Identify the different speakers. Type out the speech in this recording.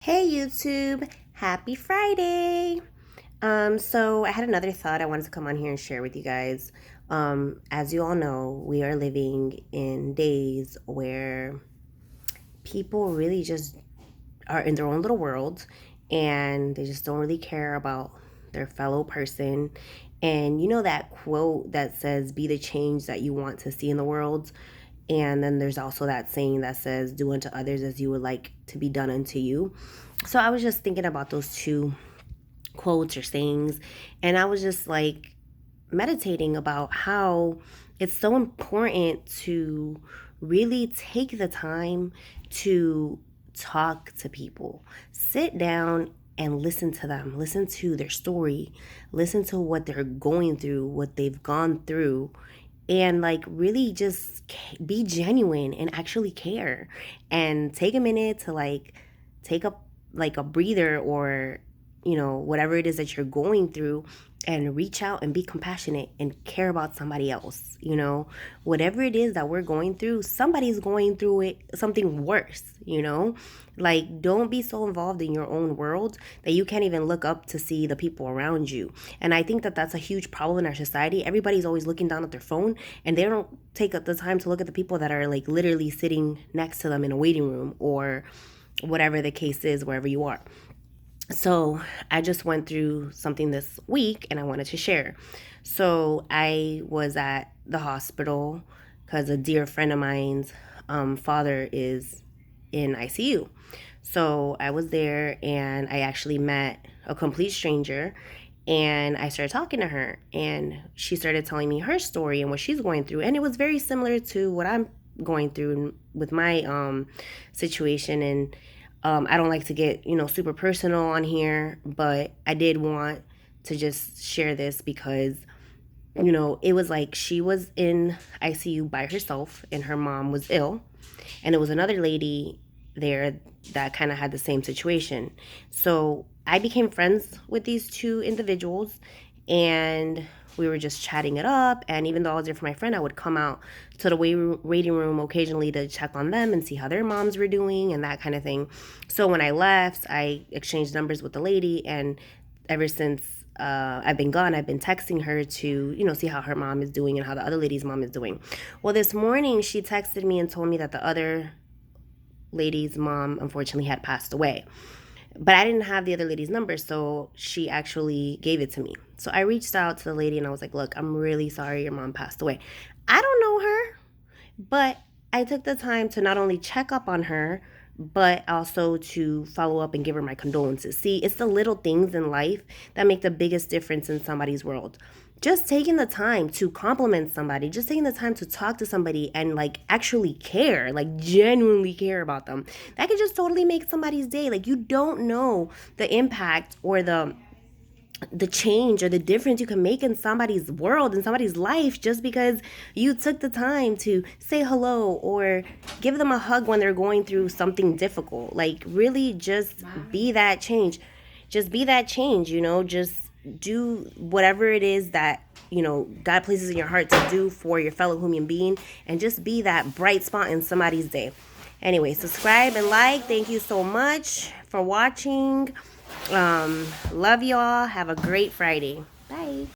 Speaker 1: Hey YouTube, happy Friday. So I had another thought I wanted to come on here and share with you guys. As you all know, we are living in days where people really just are in their own little world and they just don't really care about their fellow person. And you know that quote that says, be the change that you want to see in the world? And then there's also that saying that says, do unto others as you would like to be done unto you. So I was just thinking about those two quotes or sayings, and I was just like meditating about how it's so important to really take the time to talk to people. Sit down and listen to them, listen to their story, listen to what they're going through, what they've gone through, and like really just be genuine and actually care and take a minute to like take a a breather, or whatever it is that you're going through, and reach out and be compassionate and care about somebody else. Whatever it is that we're going through, somebody's going through it, something worse. Like, don't be so involved in your own world that you can't even look up to see the people around you. And I think that that's a huge problem in our society. Everybody's always looking down at their phone, and they don't take the time to look at the people that are like literally sitting next to them in a waiting room, or whatever the case is, wherever you are. So I just went through something this week and I wanted to share. So I was at the hospital because a dear friend of mine's father is in ICU. So I was there and I actually met a complete stranger, and I started talking to her, and she started telling me her story and what she's going through. And it was very similar to what I'm going through with my situation. And I don't like to get, super personal on here, but I did want to just share this because, it was like she was in ICU by herself and her mom was ill. And there was another lady there that kind of had the same situation. So I became friends with these two individuals, and we were just chatting it up. And even though I was there for my friend, I would come out to the waiting room occasionally to check on them and see how their moms were doing and that kind of thing. So when I left, I exchanged numbers with the lady, and ever since I've been gone, I've been texting her to, see how her mom is doing and how the other lady's mom is doing. Well, this morning she texted me and told me that the other lady's mom unfortunately had passed away. But I didn't have the other lady's number, so she actually gave it to me. So I reached out to the lady and I was like, look, I'm really sorry your mom passed away. I don't know her, but I took the time to not only check up on her, but also to follow up and give her my condolences. See, it's the little things in life that make the biggest difference in somebody's world. Just taking the time to compliment somebody, just taking the time to talk to somebody and like actually care, like genuinely care about them. That could just totally make somebody's day. Like, you don't know the impact or the change or the difference you can make in somebody's world, in somebody's life, just because you took the time to say hello or give them a hug when they're going through something difficult. Like, really just be that change. Just be that change, just do whatever it is that God places in your heart to do for your fellow human being, and just be that bright spot in somebody's day. Anyway, subscribe and like. Thank you so much for watching. Love y'all. Have a great Friday. Bye.